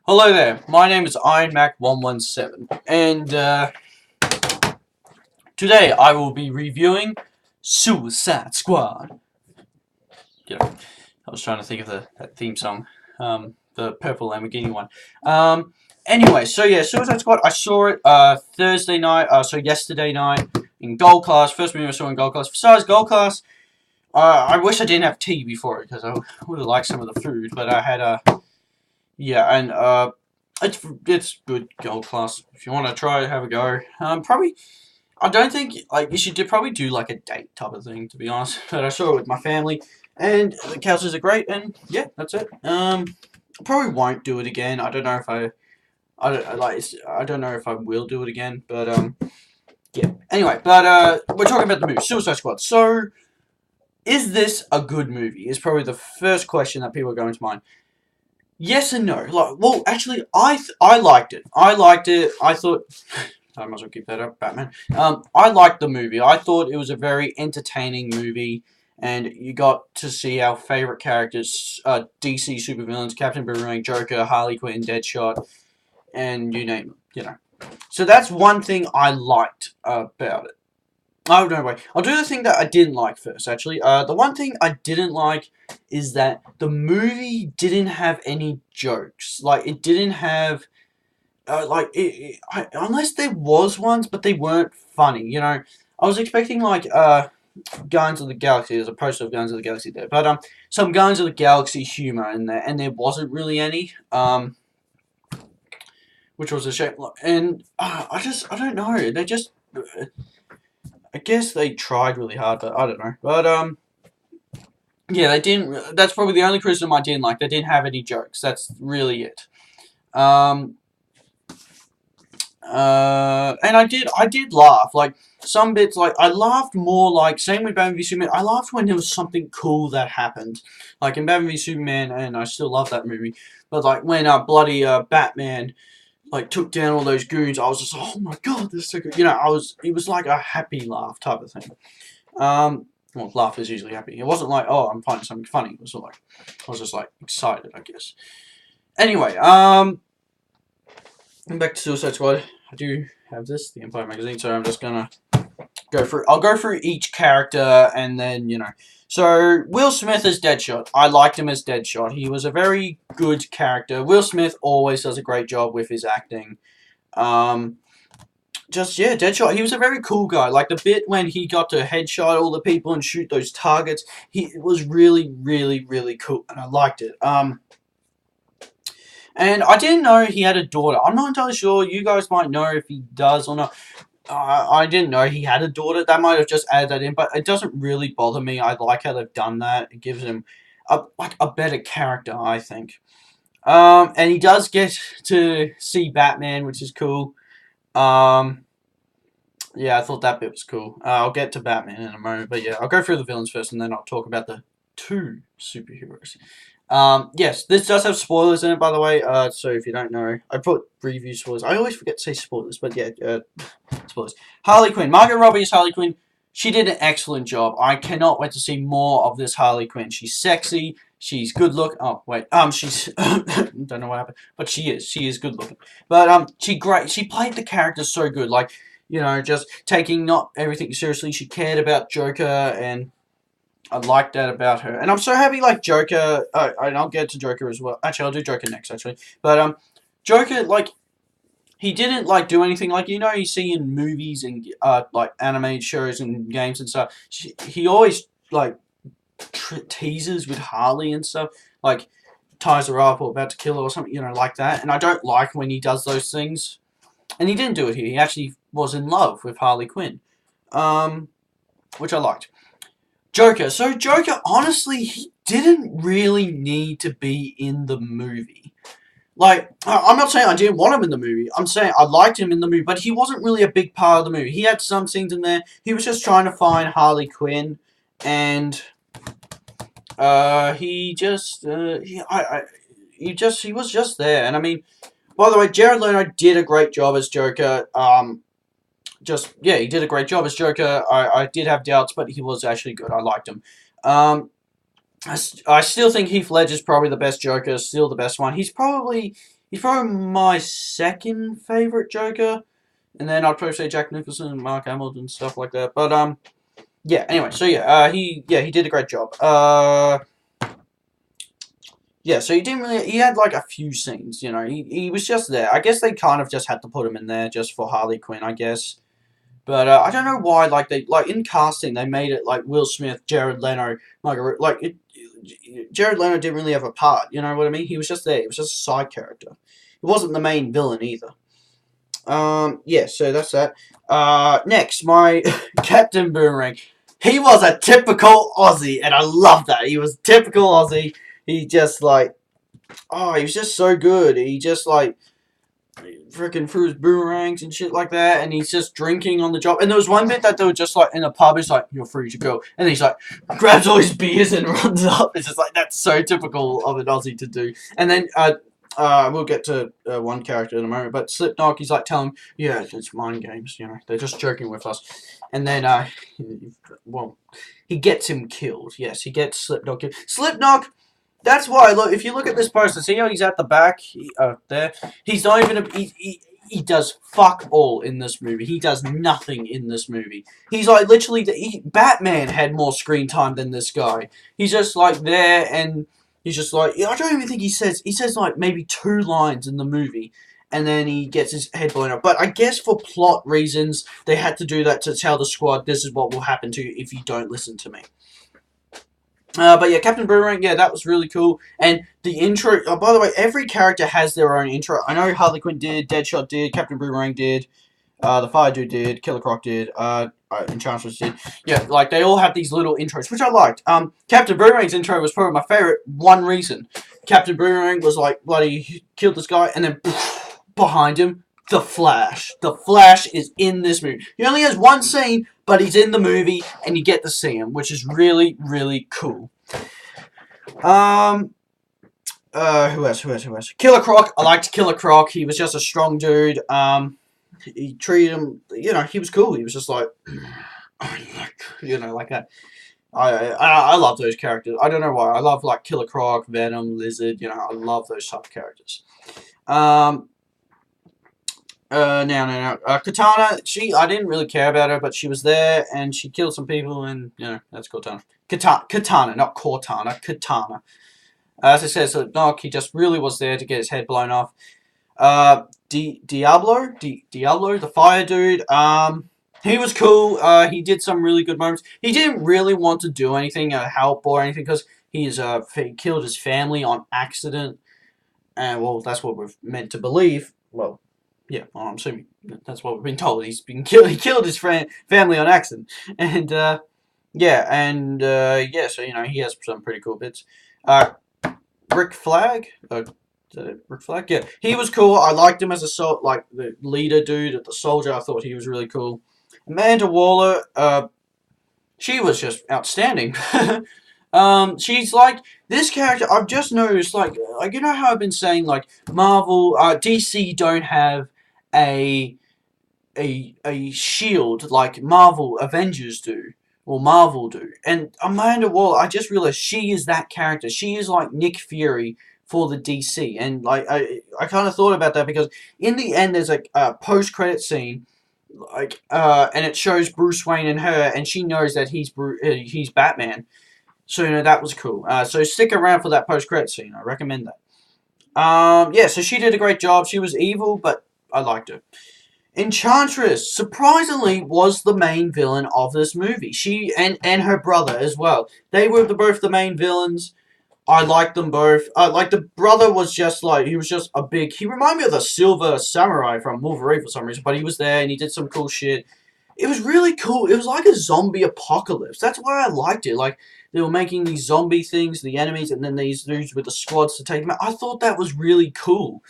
Hello there, my name is IronMac117, and today I will be reviewing Suicide Squad. Yeah, I was trying to think of that theme song, the purple Lamborghini one. Anyway, so yeah, Suicide Squad, I saw it Thursday night, so yesterday night, in Gold Class, first movie I saw in Gold Class. Besides Gold Class, I wish I didn't have tea before it, because I would have liked some of the food, but I had yeah, and it's good Gold Class. If you want to try it, have a go. Probably I don't think like you should probably do like a date type of thing, to be honest. But I saw it with my family, and the couches are great. And yeah, that's it. Probably won't do it again. I don't know if I don't know if I will do it again. But yeah. Anyway, but we're talking about the movie Suicide Squad. So is this a good movie? Is probably the first question that people are going to mind. Yes and no. Like, well, actually, I liked it. I liked it. I thought I might as well keep that up, Batman. I liked the movie. I thought it was a very entertaining movie, and you got to see our favorite characters, DC supervillains, Captain Boomerang, Joker, Harley Quinn, Deadshot, and you name it. So that's one thing I liked about it. Oh, no, wait. I'll do the thing that I didn't like first, actually. The one thing I didn't like is that the movie didn't have any jokes. Like, it didn't have... unless there was ones, but they weren't funny, I was expecting, Guardians of the Galaxy. There's a poster of Guardians of the Galaxy there. But, some Guardians of the Galaxy humor in there, and there wasn't really any. Which was a shame. And, I don't know. They just... I guess they tried really hard, but I don't know. But, yeah, they didn't... That's probably the only criticism I didn't like. They didn't have any jokes. That's really it. And I did laugh. Like, some bits, like, I laughed more, like, same with Batman v Superman, I laughed when there was something cool that happened. Like, in Batman v Superman, and I still love that movie, but, like, when, bloody, Batman, like, took down all those goons, I was just like, oh my god, this is so good. It was like a happy laugh type of thing. Well, laugh is usually happy. It wasn't like, oh, I'm finding something funny. It was like, I was just, like, excited, I guess. Anyway, back to Suicide Squad. I do have this, the Empire magazine, so I'm just gonna go through. I'll go through each character, and then So Will Smith as Deadshot. I liked him as Deadshot. He was a very good character. Will Smith always does a great job with his acting. Deadshot. He was a very cool guy. Like the bit when he got to headshot all the people and shoot those targets. It was really, really, really cool, and I liked it. And I didn't know he had a daughter. I'm not entirely sure. You guys might know if he does or not. I didn't know he had a daughter. That might have just added that in, but it doesn't really bother me. I like how they've done that. It gives him a better character, I think. And he does get to see Batman, which is cool. Yeah, I thought that bit was cool. I'll get to Batman in a moment, but yeah, I'll go through the villains first, and then I'll talk about the two superheroes. Yes, this does have spoilers in it, by the way, so if you don't know, I put review spoilers. I always forget to say spoilers, but yeah, spoilers. Harley Quinn. Margot Robbie is Harley Quinn. She did an excellent job. I cannot wait to see more of this Harley Quinn. She's sexy, she's good looking. Oh, wait, she's, don't know what happened, but she is good looking. But, she played the character so good, like, just taking not everything seriously. She cared about Joker, and I like that about her. And I'm so happy, like, Joker... and I'll get to Joker as well. Actually, I'll do Joker next, actually. But, Joker, like, he didn't, like, do anything. Like, you see in movies and, like, animated shows and games and stuff. He always, like, teases with Harley and stuff. Like, ties her up or about to kill her or something, like that. And I don't like when he does those things. And he didn't do it here. He actually was in love with Harley Quinn. Which I liked. Joker. So Joker, honestly, he didn't really need to be in the movie. Like, I'm not saying I didn't want him in the movie. I'm saying I liked him in the movie, but he wasn't really a big part of the movie. He had some scenes in there. He was just trying to find Harley Quinn, and he was just there. And I mean, by the way, Jared Leto did a great job as Joker. He did a great job as Joker. I did have doubts, but he was actually good. I liked him. I still think Heath Ledger's probably the best Joker, still the best one. He's probably He's probably my second favorite Joker, and then I'd probably say Jack Nicholson and Mark Hamill and stuff like that. But yeah. Anyway, so he did a great job. Yeah, so he didn't really. He had like a few scenes, you know. He was just there. I guess they kind of just had to put him in there just for Harley Quinn, I guess. But I don't know why. Like they like in casting, they made it like Will Smith, Jared Leto, like it. Jared Leto didn't really have a part. You know what I mean? He was just there. He was just a side character. He wasn't the main villain either. Yeah. So that's that. Next, my Captain Boomerang. He was a typical Aussie, and I love that. He was typical Aussie. He just like, oh, he was just so good. He just like freaking threw his boomerangs and shit like that, and he's just drinking on the job. And there was one bit that they were just like in a pub. He's like, "You're free to go," and he's like, grabs all his beers and runs up. It's just like that's so typical of an Aussie to do. And then we'll get to one character in a moment, but Slipknot, he's like telling him, "Yeah, it's mind games. You know, they're just joking with us." And then well, he gets him killed. Yes, he gets Slipknot killed. Slipknot. That's why, look, if you look at this poster, see how he's at the back? There. He's not even he does fuck all in this movie. He does nothing in this movie. He's like, literally, Batman had more screen time than this guy. He's just like there, and he's just like, I don't even think he says like maybe 2 lines in the movie. And then he gets his head blown up. But I guess for plot reasons, they had to do that to tell the squad, this is what will happen to you if you don't listen to me. But yeah, Captain Boomerang, yeah, that was really cool. And the intro, by the way, every character has their own intro. I know Harley Quinn did, Deadshot did, Captain Boomerang did, the Fire Dude did, Killer Croc did, Enchantress did. Yeah, like they all have these little intros, which I liked. Captain Boomerang's intro was probably my favorite. One reason. Captain Boomerang was like, bloody, killed this guy, and then behind him, the Flash. The Flash is in this movie. He only has one scene, but he's in the movie, and you get to see him, which is really, really cool. Who else? Killer Croc. I liked Killer Croc. He was just a strong dude. He treated him, you know, he was cool. He was just like, you know, like that. I love those characters. I don't know why. I love like Killer Croc, Venom, Lizard. You know, I love those type of characters. Now. Katana, I didn't really care about her, but she was there, and she killed some people, and, you know, that's Cortana. Katana, not Cortana, Katana. As I said, so Knock, he just really was there to get his head blown off. Diablo, the fire dude, he was cool, he did some really good moments. He didn't really want to do anything, help or anything, because he killed his family on accident, and, well, that's what we're meant to believe. Well, yeah, well, I'm assuming that's what we've been told. He's been killed. He killed his family on accident, and yeah, so you know he has some pretty cool bits. Rick Flag, Rick Flag, yeah, he was cool. I liked him as like the leader dude, the soldier. I thought he was really cool. Amanda Waller, she was just outstanding. She's like this character. I've just noticed, like you know how I've been saying, like Marvel, DC don't have a shield like Marvel Avengers do or Marvel do. And Amanda Waller, I just realized she is that character. She is like Nick Fury for the DC. And like I kind of thought about that because in the end there's a post credit scene like and it shows Bruce Wayne and her, and she knows that he's Batman. So you know that was cool. So stick around for that post credit scene. I recommend that. Yeah, so she did a great job. She was evil, but I liked her. Enchantress, surprisingly, was the main villain of this movie. She and her brother as well. They were both the main villains. I liked them both. Like, the brother was just like, he was just a big, he reminded me of the Silver Samurai from Wolverine for some reason, but he was there and he did some cool shit. It was really cool. It was like a zombie apocalypse. That's why I liked it. Like, they were making these zombie things, the enemies, and then these dudes with the squads to take them out. I thought that was really cool.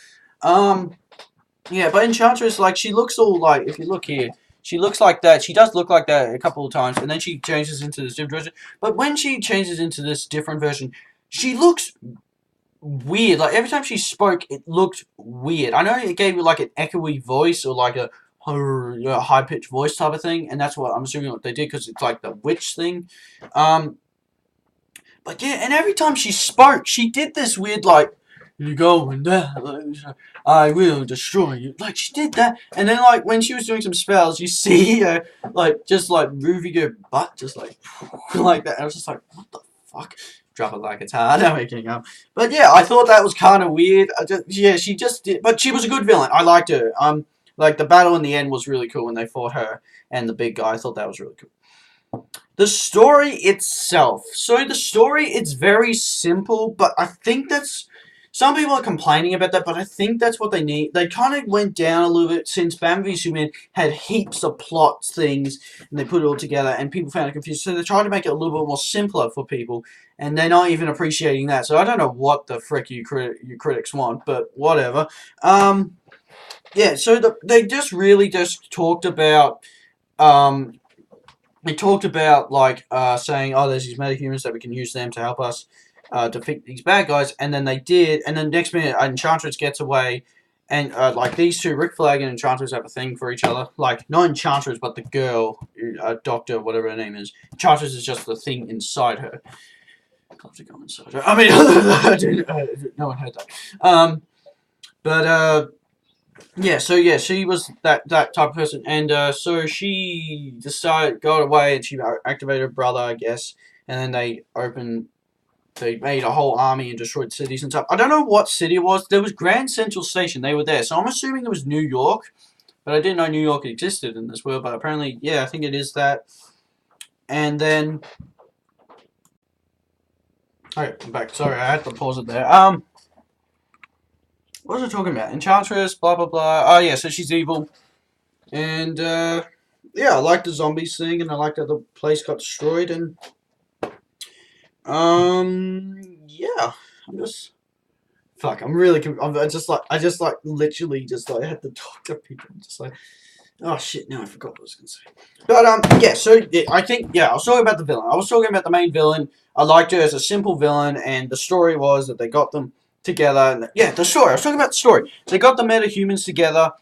Yeah, but Enchantress, like, she looks all like, if you look here, she looks like that. She does look like that a couple of times, and then she changes into this different version. But when she changes into this different version, she looks weird. Like, every time she spoke, it looked weird. I know it gave you, like, an echoey voice or, like, a high-pitched voice type of thing, and that's what I'm assuming what they did, because it's, like, the witch thing. But, yeah, and every time she spoke, she did this weird, like, you go in there, I will destroy you. Like, she did that. And then, like, when she was doing some spells, you see her, like, just, like, moving her butt, just, like, like that. And I was just like, what the fuck? Drop it like it's hard. I'm making up. But, yeah, I thought that was kind of weird. Yeah, she just did. But she was a good villain. I liked her. Like, the battle in the end was really cool when they fought her and the big guy. I thought that was really cool. The story itself. So the story, it's very simple, but I think that's... Some people are complaining about that, but I think that's what they need. They kind of went down a little bit since Batman v Superman had heaps of plot things, and they put it all together, and people found it confusing. So they tried to make it a little bit more simpler for people, and they're not even appreciating that. So I don't know what the frick you critics want, but whatever. Yeah, so they just really just talked about... They talked about, like, saying, oh, there's these metahumans that we can use them to help us defeat these bad guys, and then they did, and then next minute, Enchantress gets away, and, like, these two, Rick Flag and Enchantress, have a thing for each other. Like, not Enchantress, but the girl, Doctor, whatever her name is. Enchantress is just the thing inside her. Love to go inside her. I mean, no one heard that. But, yeah, so yeah, she was that type of person, and so she got away, and she activated her brother, I guess, and then they made a whole army and destroyed cities and stuff. I don't know what city it was. There was Grand Central Station. They were there, so I'm assuming it was New York, but I didn't know New York existed in this world. But apparently, yeah, I think it is that. And then, okay, I'm back. Sorry, I had to pause it there. What was I talking about? Enchantress, blah blah blah. Oh yeah, so she's evil. And, yeah, I like the zombies thing, and I like that the place got destroyed, and, yeah, I'm just, fuck, I'm really, I just, like, literally just, like, had to talk to people, I'm just like, oh, shit, now I forgot what I was going to say. But, yeah, so, yeah, I think, yeah, I was talking about the villain. I was talking about the main villain. I liked her as a simple villain, and the story was that they got them together, and, yeah, the story, I was talking about the story. So they got the metahumans together,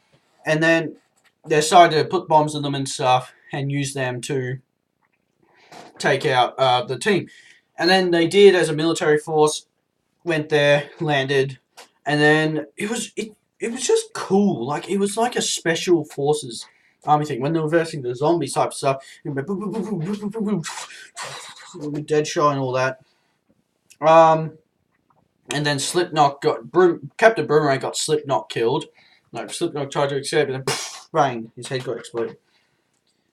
and then they decided to put bombs in them and stuff and use them to take out the team. And then they did as a military force, went there, landed, and then it was just cool. Like, it was like a special forces army thing when they were versing the zombie type stuff. With Deadshot and all that. And then Slipknot Captain Boomerang got Slipknot killed. No, Slipknot tried to escape, and then bang, his head got exploded.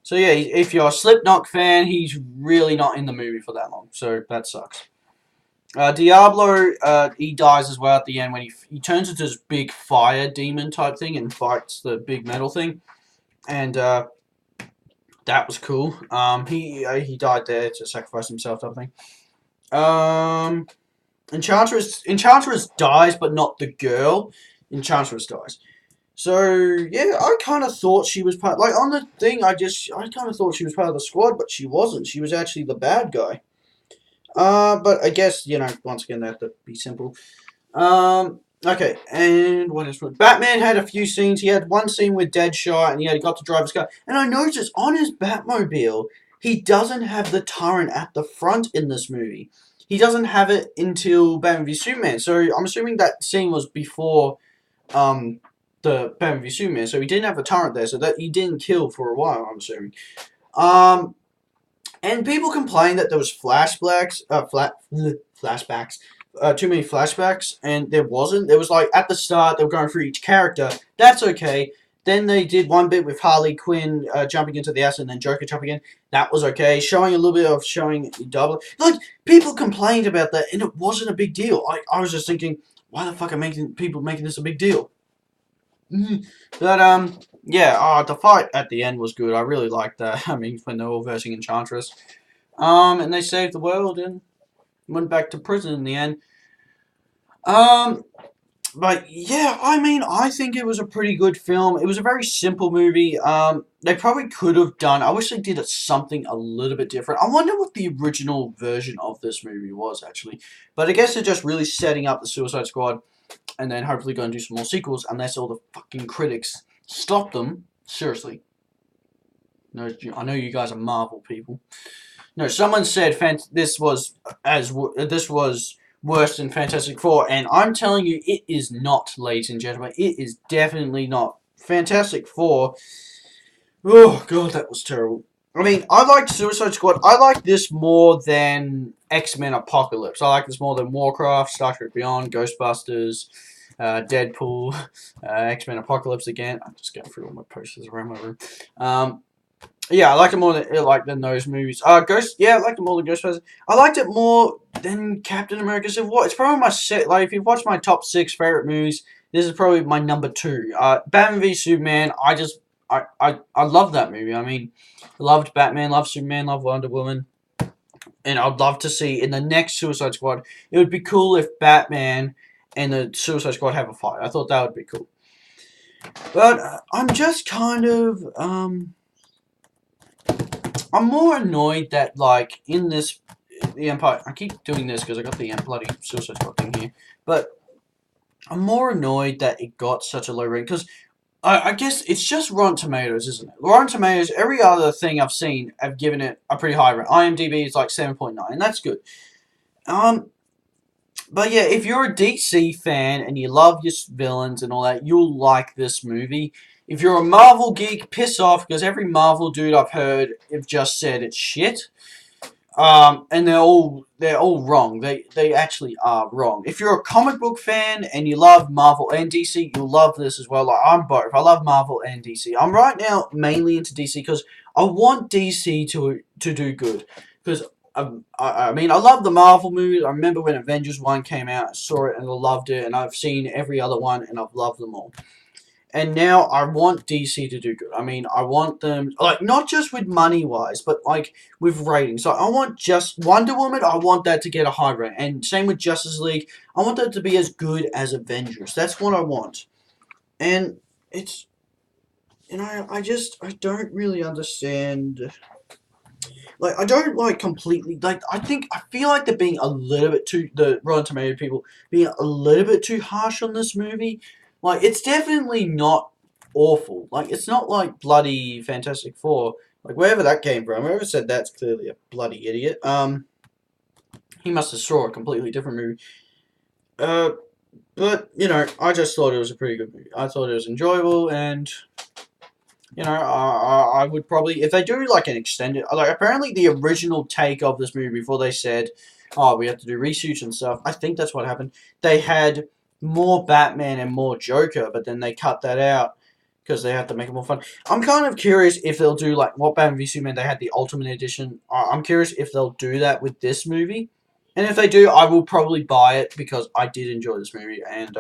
So yeah, if you're a Slipknot fan, he's really not in the movie for that long. So that sucks. Diablo, he dies as well at the end when he turns into this big fire demon type thing and fights the big metal thing, and that was cool. He died there to sacrifice himself type thing. Enchantress dies, but not the girl. Enchantress dies. So yeah, I kind of thought she was part. Like on the thing, I kind of thought she was part of the squad, but she wasn't. She was actually the bad guy. But I guess once again, they have to be simple. Okay, and what else? Batman had a few scenes. He had one scene with Deadshot, and he got to drive his car. And I noticed on his Batmobile, he doesn't have the turret at the front in this movie. He doesn't have it until Batman v Superman. So I'm assuming that scene was before, the Batman v Superman. So he didn't have a turret there. So that he didn't kill for a while. I'm assuming. And people complained that there was flashbacks, too many flashbacks, and there wasn't. There was like at the start they were going through each character. That's okay. Then they did one bit with Harley Quinn jumping into the acid and then Joker jumping in. That was okay. Showing a little bit of double. Like people complained about that, and it wasn't a big deal. I was just thinking, why the fuck are people making this a big deal? But yeah, the fight at the end was good. I really liked that. I mean, when they were all versing Enchantress. And they saved the world and went back to prison in the end. But yeah, I mean, I think it was a pretty good film. It was a very simple movie. They probably could have done. I wish they did something a little bit different. I wonder what the original version of this movie was actually. But I guess they're just really setting up the Suicide Squad, and then hopefully going to do some more sequels, unless all the fucking critics stop them. Seriously. No, I know you guys are Marvel people. No, someone said this was worse than Fantastic Four, and I'm telling you, it is not, ladies and gentlemen. It is definitely not. Fantastic Four. Oh god, that was terrible. I mean, I liked Suicide Squad. I like this more than X-Men Apocalypse. I like this more than Warcraft, Star Trek Beyond, Ghostbusters, Deadpool, X-Men Apocalypse again. I'm just going through all my posters around my room. Yeah, I liked it more than those movies. Yeah, I liked it more than Ghostbusters. I liked it more than Captain America Civil War. It's probably my like if you've watched my top 6 favorite movies, this is probably my number 2. Batman v Superman. I love that movie. I mean, loved Batman, loved Superman, loved Wonder Woman, and I'd love to see in the next Suicide Squad. It would be cool if Batman and the Suicide Squad have a fight. I thought that would be cool. But I'm just kind of I'm more annoyed that, like, in this, the Empire, I keep doing this because I got the bloody Suicide Squad thing here, but I'm more annoyed that it got such a low rating, because I guess it's just Rotten Tomatoes, isn't it? Rotten Tomatoes, every other thing I've seen have given it a pretty high rating. IMDb is like 7.9, and that's good. But yeah, if you're a DC fan and you love your villains and all that, you'll like this movie. If you're a Marvel geek, piss off, because every Marvel dude I've heard have just said it's shit. And they're all wrong. They actually are wrong. If you're a comic book fan and you love Marvel and DC, you'll love this as well. Like, I'm both. I love Marvel and DC. I'm right now mainly into DC because I want DC to do good. Because I mean, I love the Marvel movies. I remember when Avengers 1 came out, I saw it and I loved it, and I've seen every other one and I've loved them all. And now I want DC to do good. I mean, I want them, like, not just with money-wise, but, like, with ratings. So I want just Wonder Woman, I want that to get a high rating. And same with Justice League. I want that to be as good as Avengers. That's what I want. And it's, I don't really understand. Like, I don't, like, completely, like, I feel like they're being a little bit too, the Rotten Tomato people, being a little bit too harsh on this movie. Like, it's definitely not awful. Like, it's not like bloody Fantastic Four. Like, wherever that came from, whoever said that's clearly a bloody idiot. He must have saw a completely different movie. But, I just thought it was a pretty good movie. I thought it was enjoyable, and I would probably, if they do like an extended, like apparently the original take of this movie before they said, oh, we have to do reshoots and stuff, I think that's what happened. They had more Batman and more Joker, but then they cut that out because they had to make it more fun. I'm kind of curious if they'll do like what Batman v Superman, they had the Ultimate Edition. I'm curious if they'll do that with this movie. And if they do, I will probably buy it because I did enjoy this movie. And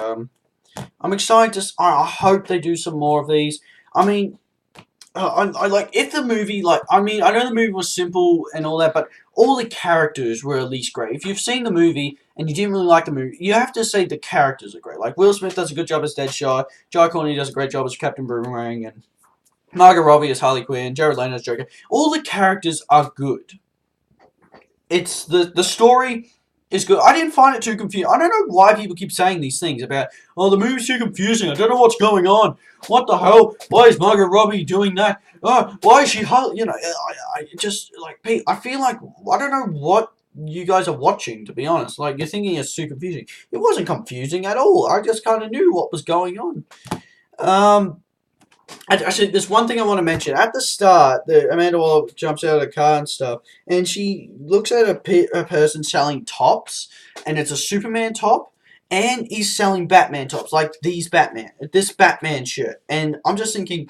I'm excited to, I hope they do some more of these. I mean, I like if the movie, like, I mean, I know the movie was simple and all that, but all the characters were at least great. If you've seen the movie and you didn't really like the movie, you have to say the characters are great. Like, Will Smith does a good job as Deadshot, Jai Courtney does a great job as Captain Boomerang, and Margot Robbie as Harley Quinn, Jared Leto as Joker. All the characters are good. It's the story is good. I didn't find it too confusing. I don't know why people keep saying these things about, oh, the movie's too confusing. I don't know what's going on. What the hell? Why is Margot Robbie doing that? Oh, why is she, I just, like, I feel like, I don't know what you guys are watching, to be honest. Like, you're thinking it's too confusing. It wasn't confusing at all. I just kind of knew what was going on. Actually, there's one thing I want to mention. At the start, Amanda Waller jumps out of the car and stuff, and she looks at a person selling tops, and it's a Superman top, and he's selling Batman tops, like this Batman shirt. And I'm just thinking,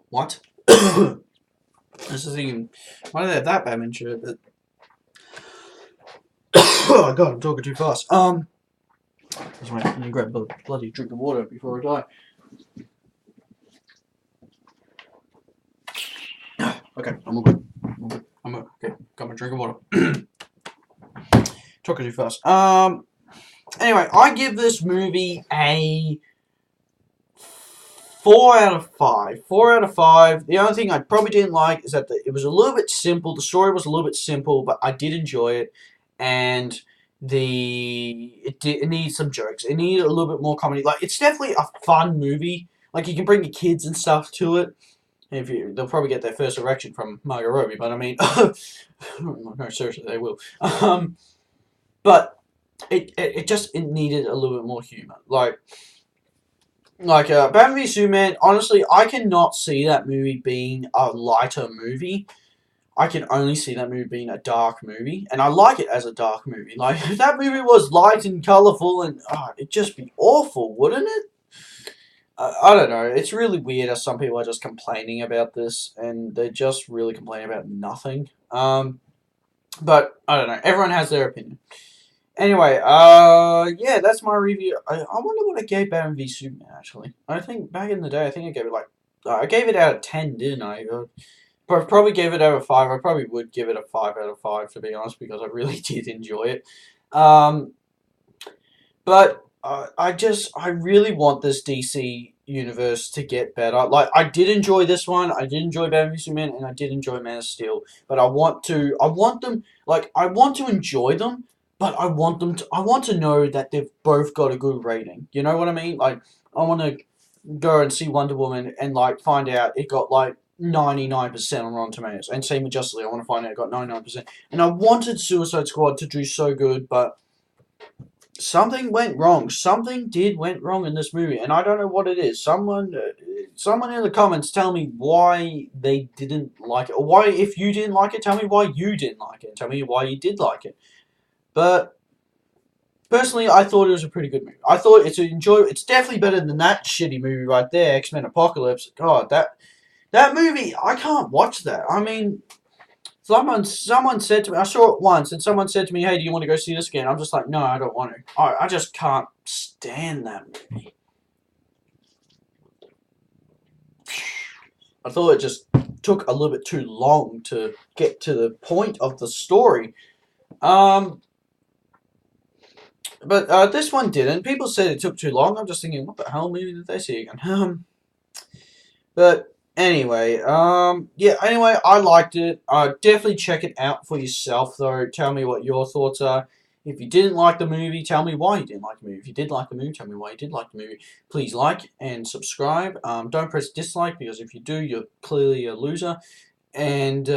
what? I was just thinking, why do they have that Batman shirt? Oh god, I'm talking too fast. Just wait, let me grab a bloody drink of water before I die. Okay, I'm all good. Okay, got my drink of water. Talking too fast. Anyway, I give this movie a 4 out of 5. 4 out of 5. The only thing I probably didn't like is that it was a little bit simple. The story was a little bit simple, but I did enjoy it. And it needs some jokes. It needed a little bit more comedy. Like, it's definitely a fun movie. Like, you can bring your kids and stuff to it. They'll probably get their first erection from Margot Robbie, but I mean, no, seriously, they will. but it just it needed a little bit more humor. Batman v Superman. Honestly, I cannot see that movie being a lighter movie. I can only see that movie being a dark movie, and I like it as a dark movie. Like, if that movie was light and colorful, and it'd just be awful, wouldn't it? I don't know. It's really weird as some people are just complaining about this, and they're just really complaining about nothing. But I don't know. Everyone has their opinion. Anyway, yeah, that's my review. I wonder what I gave Batman v Superman. Actually, I think back in the day, I think I gave it like I gave it out of 10, didn't I? Probably gave it out of 5. I probably would give it a 5 out of 5 to be honest, because I really did enjoy it. Um, but I really want this DC universe to get better. Like, I did enjoy this one. I did enjoy Batman v Superman, and I did enjoy Man of Steel. But I want them. Like, I want to enjoy them, but I want to know that they've both got a good rating. You know what I mean? Like, I want to go and see Wonder Woman and like find out it got like 99% on Rotten Tomatoes, and same with Justice League. I want to find out it got 99%. And I wanted Suicide Squad to do so good, but something went wrong. Something did went wrong in this movie, and I don't know what it is. Someone in the comments tell me why they didn't like it, or why, if you didn't like it, tell me why you didn't like it. Tell me why you did like it. But personally, I thought it was a pretty good movie. I thought it's definitely better than that shitty movie right there, X-Men Apocalypse. God, that movie, I can't watch that. I mean, someone said to me, I saw it once, and someone said to me, "Hey, do you want to go see this again?" I'm just like, no, I don't want to. I just can't stand that movie. I thought it just took a little bit too long to get to the point of the story. Um, but this one didn't. People said it took too long. I'm just thinking, what the hell movie did they see again? But anyway, yeah. Anyway, I liked it. Definitely check it out for yourself, though. Tell me what your thoughts are. If you didn't like the movie, tell me why you didn't like the movie. If you did like the movie, tell me why you did like the movie. Please like and subscribe. Don't press dislike, because if you do, you're clearly a loser. And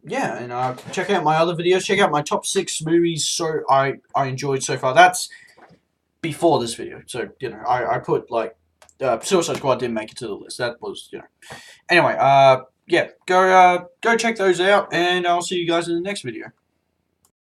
yeah, and check out my other videos. Check out my top 6 movies I enjoyed so far. That's before this video. So, you know, I put like Suicide Squad didn't make it to the list. That was, you know. Anyway, yeah, go check those out, and I'll see you guys in the next video.